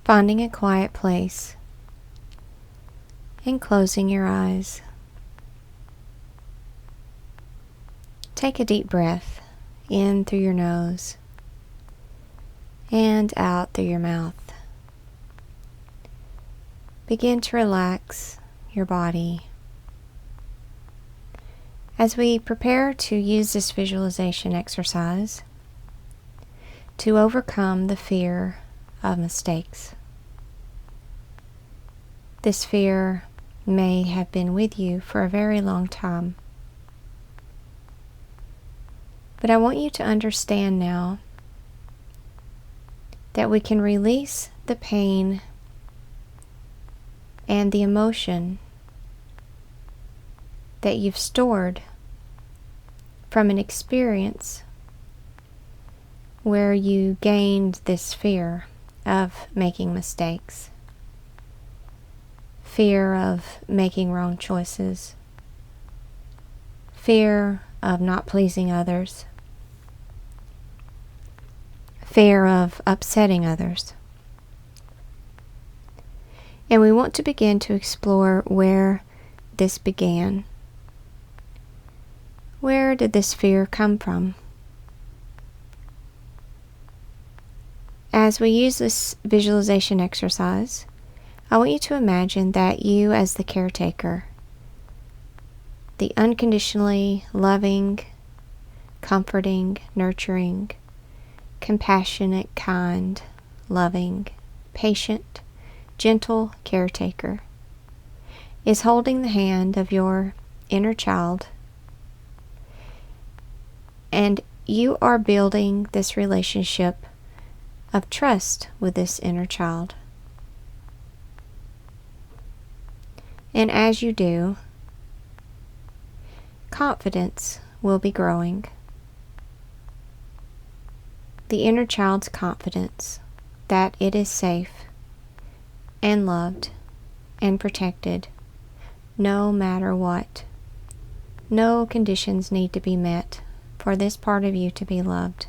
finding a quiet place and closing your eyes. Take a deep breath in through your nose and out through your mouth. Begin to relax your body. As we prepare to use this visualization exercise to overcome the fear of mistakes. This fear may have been with you for a very long time. But I want you to understand now that we can release the pain and the emotion that you've stored from an experience where you gained this fear of making mistakes, fear of making wrong choices, fear of not pleasing others, fear of upsetting others. And we want to begin to explore where this began. Where did this fear come from? As we use this visualization exercise, I want you to imagine that you, as the caretaker, the unconditionally loving, comforting, nurturing, compassionate, kind, loving, patient, gentle caretaker, is holding the hand of your inner child, and you are building this relationship of trust with this inner child. And as you do, confidence will be growing. The inner child's confidence that it is safe and loved and protected no matter what. No conditions need to be met for this part of you to be loved.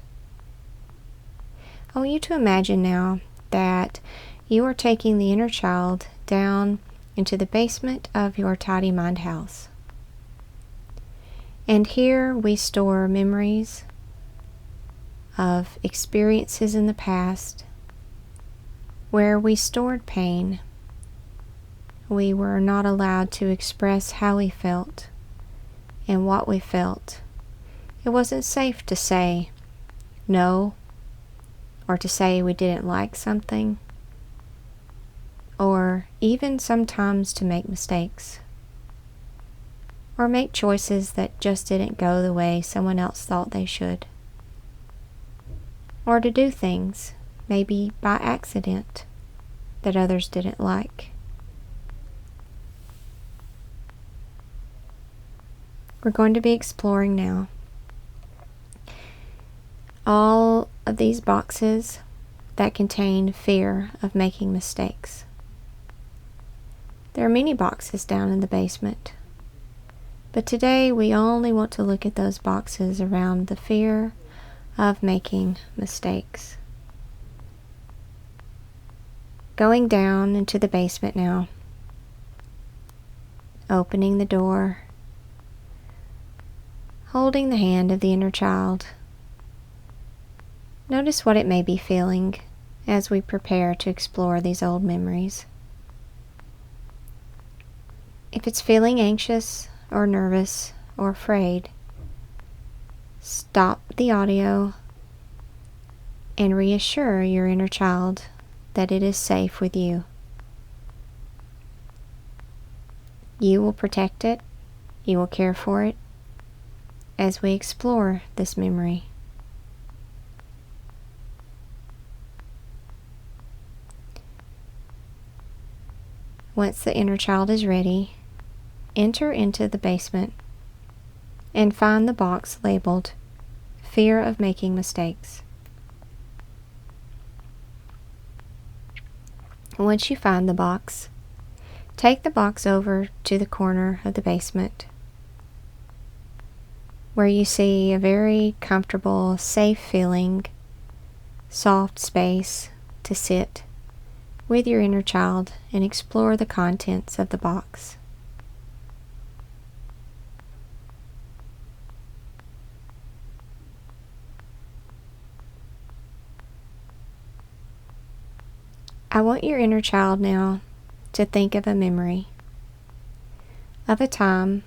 I want you to imagine now that you are taking the inner child down into the basement of your Tidy Mind house. And here we store memories of experiences in the past where we stored pain. We were not allowed to express how we felt and what we felt. It wasn't safe to say no, or to say we didn't like something, or even sometimes to make mistakes, or make choices that just didn't go the way someone else thought they should, or to do things, maybe by accident, that others didn't like. We're going to be exploring now all of these boxes that contain fear of making mistakes. There are many boxes down in the basement, but today we only want to look at those boxes around the fear of making mistakes. Going down into the basement now, opening the door, holding the hand of the inner child. Notice what it may be feeling as we prepare to explore these old memories. If it's feeling anxious or nervous or afraid, stop the audio and reassure your inner child that it is safe with you. You will protect it, you will care for it as we explore this memory. Once the inner child is ready, enter into the basement and find the box labeled Fear of Making Mistakes. Once you find the box, take the box over to the corner of the basement where you see a very comfortable, safe feeling, soft space to sit with your inner child and explore the contents of the box. I want your inner child now to think of a memory of a time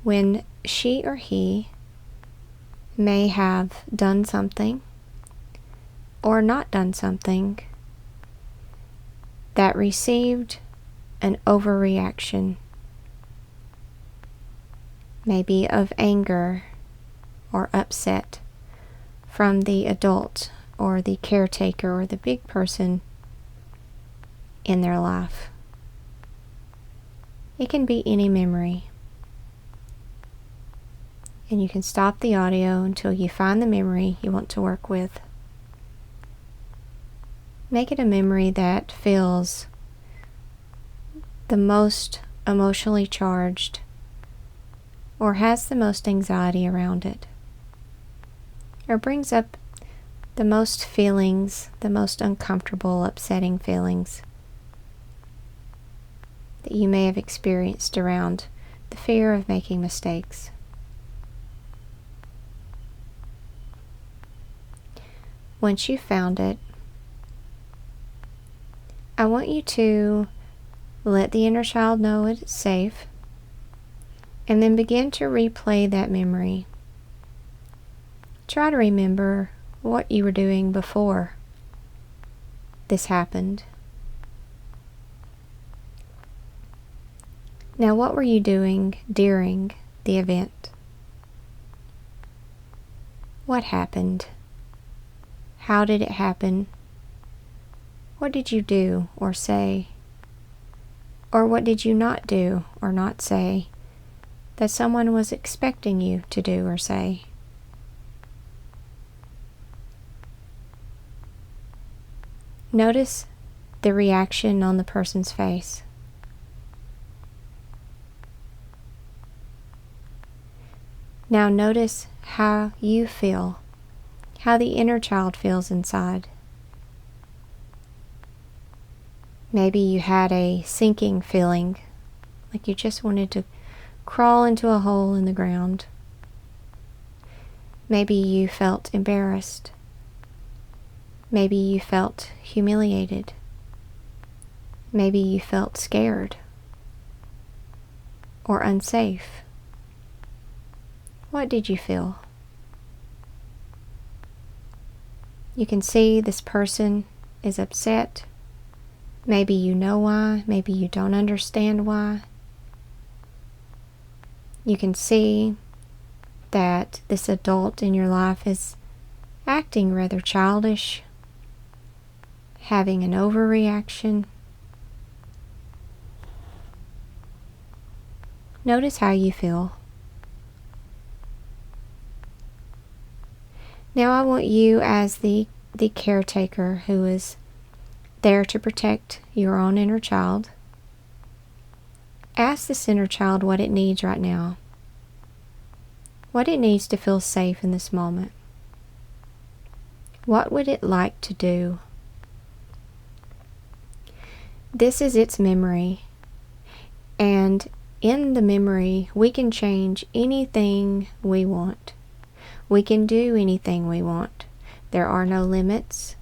when she or he may have done something or not done something that received an overreaction, maybe of anger or upset from the adult or the caretaker or the big person in their life. It can be any memory. And you can stop the audio until you find the memory you want to work with. Make it a memory that feels the most emotionally charged or has the most anxiety around it, or brings up the most feelings, the most uncomfortable, upsetting feelings that you may have experienced around the fear of making mistakes. Once you've found it, I want you to let the inner child know it's safe, and then begin to replay that memory. Try to remember what you were doing before this happened. Now, what were you doing during the event? What happened? How did it happen? What did you do or say? Or what did you not do or not say that someone was expecting you to do or say? Notice the reaction on the person's face. Now notice how you feel, how the inner child feels inside. Maybe you had a sinking feeling, like you just wanted to crawl into a hole in the ground. Maybe you felt embarrassed. Maybe you felt humiliated. Maybe you felt scared or unsafe. What did you feel? You can see this person is upset. Maybe you know why. Maybe you don't understand why. You can see that this adult in your life is acting rather childish, having an overreaction. Notice how you feel. Now I want you, as the caretaker who is there to protect your own inner child, ask this inner child what it needs right now, what it needs to feel safe in this moment. What would it like to do? This is its memory, and in the memory we can change anything we want. We can do anything we want. There are no limits.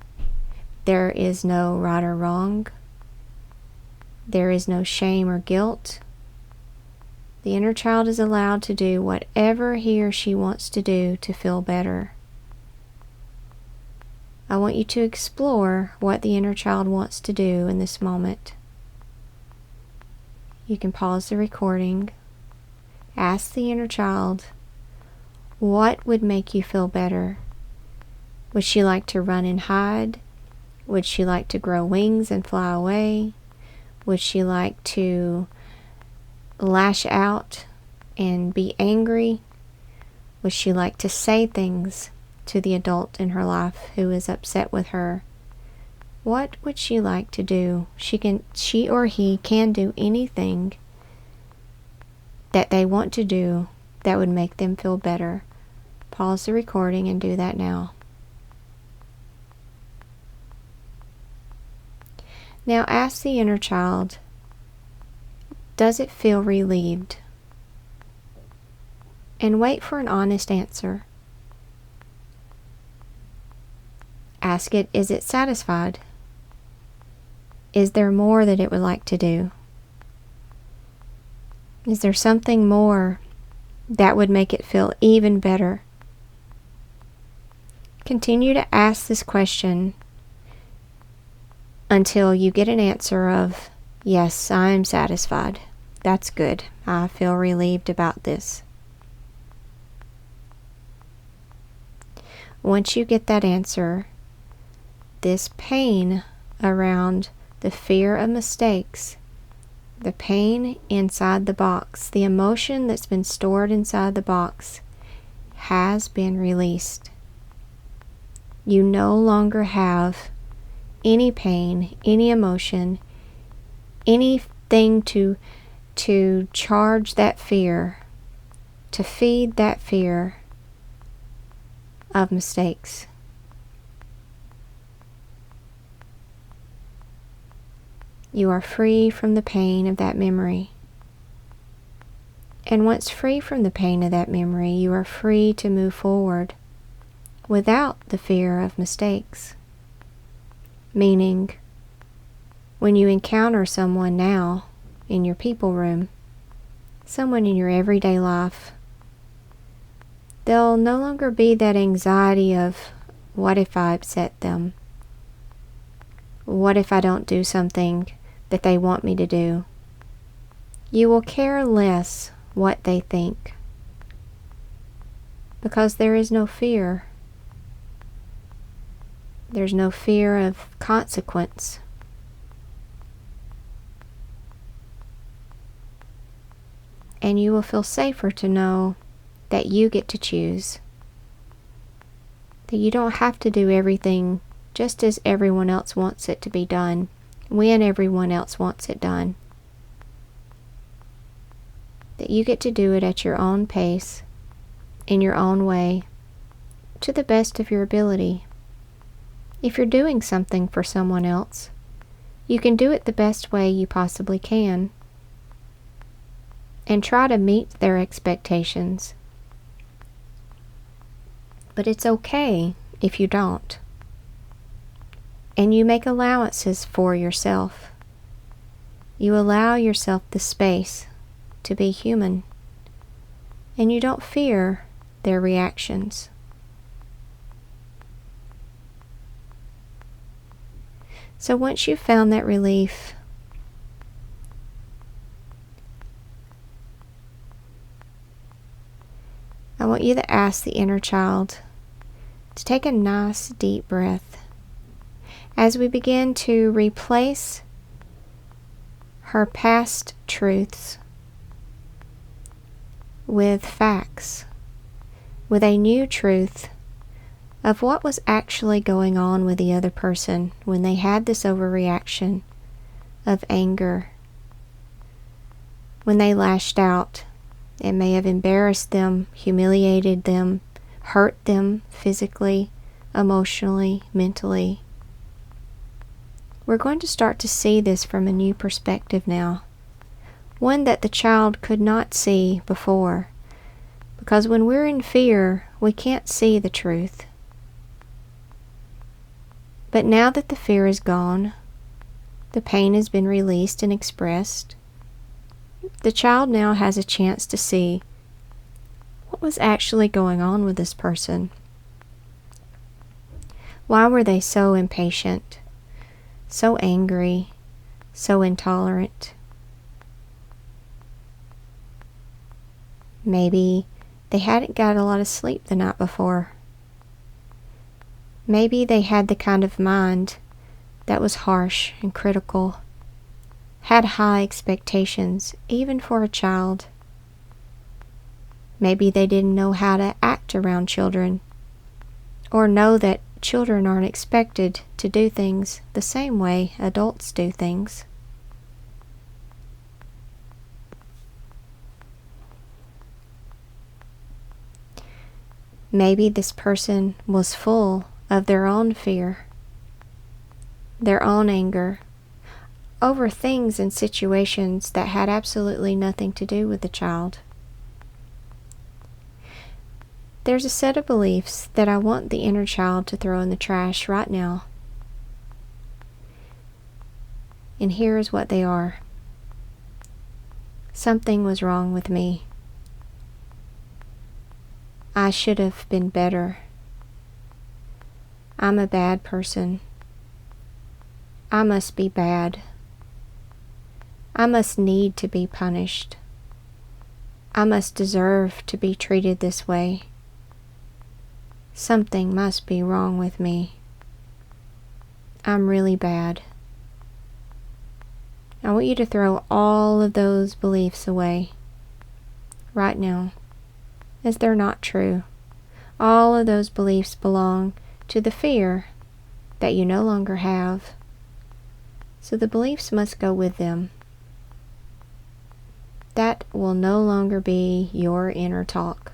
There is no right or wrong. There is no shame or guilt. The inner child is allowed to do whatever he or she wants to do to feel better. I want you to explore what the inner child wants to do in this moment. You can pause the recording. Ask the inner child, what would make you feel better? Would she like to run and hide? Would she like to grow wings and fly away? Would she like to lash out and be angry? Would she like to say things to the adult in her life who is upset with her? What would she like to do? She or he can do anything that they want to do that would make them feel better. Pause the recording and do that now. Now ask the inner child, does it feel relieved? And wait for an honest answer. Ask it, is it satisfied? Is there more that it would like to do? Is there something more that would make it feel even better? Continue to ask this question until you get an answer of, yes, I am satisfied. That's good. I feel relieved about this. Once you get that answer, this pain around the fear of mistakes, the pain inside the box, the emotion that's been stored inside the box has been released. You no longer have any pain, any emotion, anything to charge that fear, to feed that fear of mistakes. You are free from the pain of that memory. And once free from the pain of that memory, you are free to move forward without the fear of mistakes. Meaning, when you encounter someone now in your people room, someone in your everyday life, there'll no longer be that anxiety of, what if I upset them? What if I don't do something that they want me to do? You will care less what they think, because there is no fear. There's no fear of consequence. And you will feel safer to know that you get to choose. That you don't have to do everything just as everyone else wants it to be done, when everyone else wants it done. That you get to do it at your own pace, in your own way, to the best of your ability. If you're doing something for someone else, you can do it the best way you possibly can, and try to meet their expectations. But it's okay if you don't. And you make allowances for yourself. You allow yourself the space to be human. And you don't fear their reactions. So once you've found that relief, I want you to ask the inner child to take a nice deep breath as we begin to replace her past truths with facts, with a new truth of what was actually going on with the other person when they had this overreaction of anger. When they lashed out, it may have embarrassed them, humiliated them, hurt them physically, emotionally, mentally. We're going to start to see this from a new perspective now, one that the child could not see before, because when we're in fear, we can't see the truth. But now that the fear is gone, the pain has been released and expressed, the child now has a chance to see what was actually going on with this person. Why were they so impatient, so angry, so intolerant? Maybe they hadn't got a lot of sleep the night before. Maybe they had the kind of mind that was harsh and critical, had high expectations, even for a child. Maybe they didn't know how to act around children, or know that children aren't expected to do things the same way adults do things. Maybe this person was full of their own fear, their own anger, over things and situations that had absolutely nothing to do with the child. There's a set of beliefs that I want the inner child to throw in the trash right now. And here is what they are. Something was wrong with me. I should have been better. I'm a bad person. I must be bad. I must need to be punished. I must deserve to be treated this way. Something must be wrong with me. I'm really bad. I want you to throw all of those beliefs away right now, as they're not true. All of those beliefs belong to the fear that you no longer have. So the beliefs must go with them. That will no longer be your inner talk.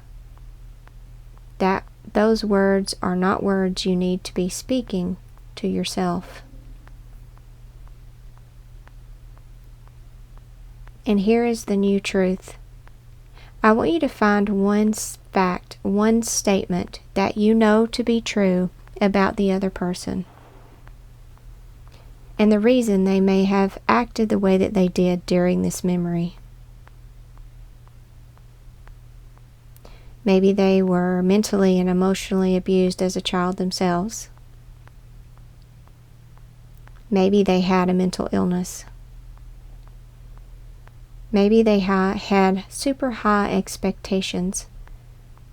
Those words are not words you need to be speaking to yourself. And here is the new truth. I want you to find one fact, one statement that you know to be true about the other person, and the reason they may have acted the way that they did during this memory. Maybe they were mentally and emotionally abused as a child themselves. Maybe they had a mental illness. Maybe they had super high expectations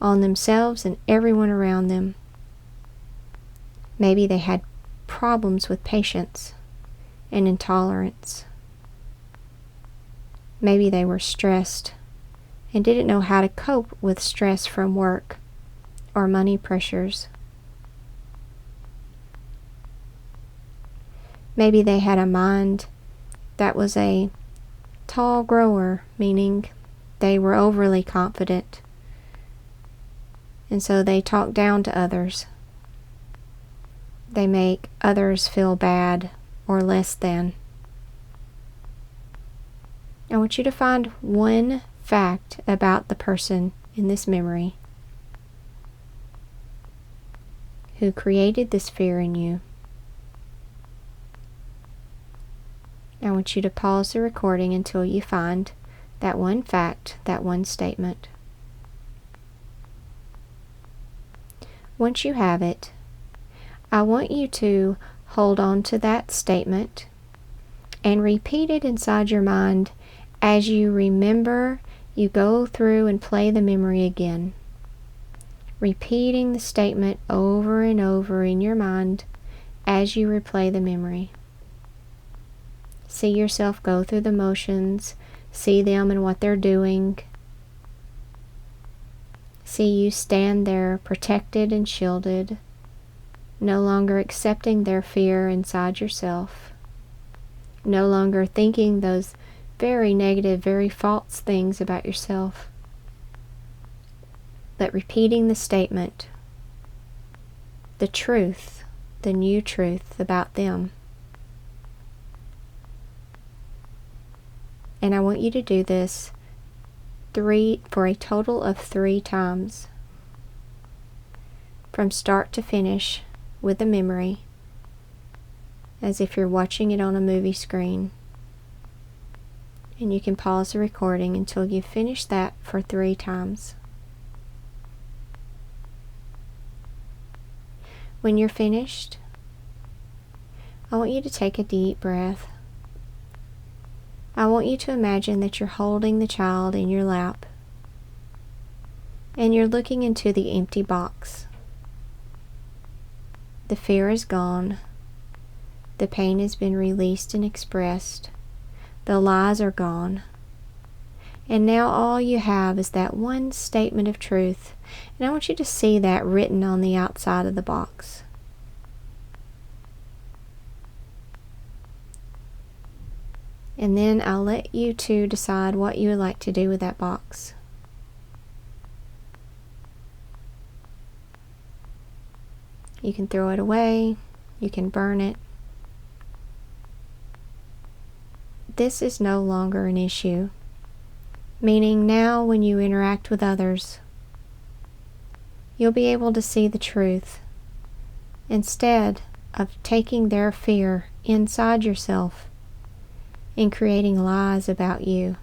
on themselves and everyone around them. Maybe they had problems with patience and intolerance. Maybe they were stressed and didn't know how to cope with stress from work or money pressures. Maybe they had a mind that was a tall grower, meaning they were overly confident, and so they talk down to others. They make others feel bad or less than. I want you to find one fact about the person in this memory who created this fear in you. I want you to pause the recording until you find that one fact, that one statement. Once you have it, I want you to hold on to that statement and repeat it inside your mind as you remember. You go through and play the memory again, repeating the statement over and over in your mind as you replay the memory. See yourself go through the motions, see them and what they're doing. See you stand there protected and shielded, no longer accepting their fear inside yourself, no longer thinking those very negative, very false things about yourself, but repeating the statement, the truth, the new truth about them. And I want you to do this for a total of 3 times, from start to finish, with the memory, as if you're watching it on a movie screen. And you can pause the recording until you finish that for 3 times. When you're finished, I want you to take a deep breath. I want you to imagine that you're holding the child in your lap and you're looking into the empty box. The fear is gone. The pain has been released and expressed. The lies are gone. And now all you have is that one statement of truth. And I want you to see that written on the outside of the box. And then I'll let you two decide what you would like to do with that box. You can throw it away. You can burn it. this is no longer an issue. Meaning now when you interact with others, you'll be able to see the truth instead of taking their fear inside yourself and creating lies about you.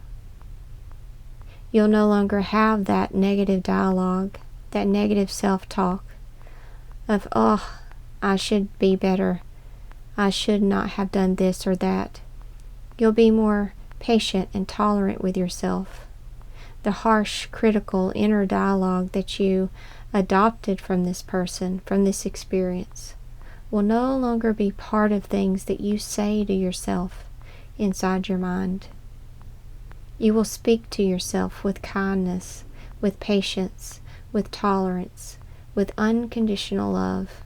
You'll no longer have that negative dialogue, that negative self-talk of, oh, I should be better. I should not have done this or that. You'll be more patient and tolerant with yourself. The harsh, critical inner dialogue that you adopted from this person, from this experience, will no longer be part of things that you say to yourself inside your mind. You will speak to yourself with kindness, with patience, with tolerance, with unconditional love.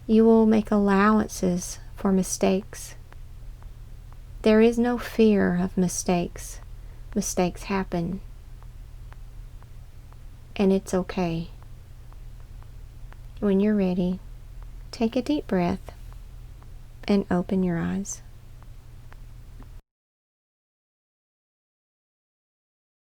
You will make allowances for mistakes. There is no fear of mistakes. Mistakes happen. And it's okay. When you're ready, take a deep breath and open your eyes.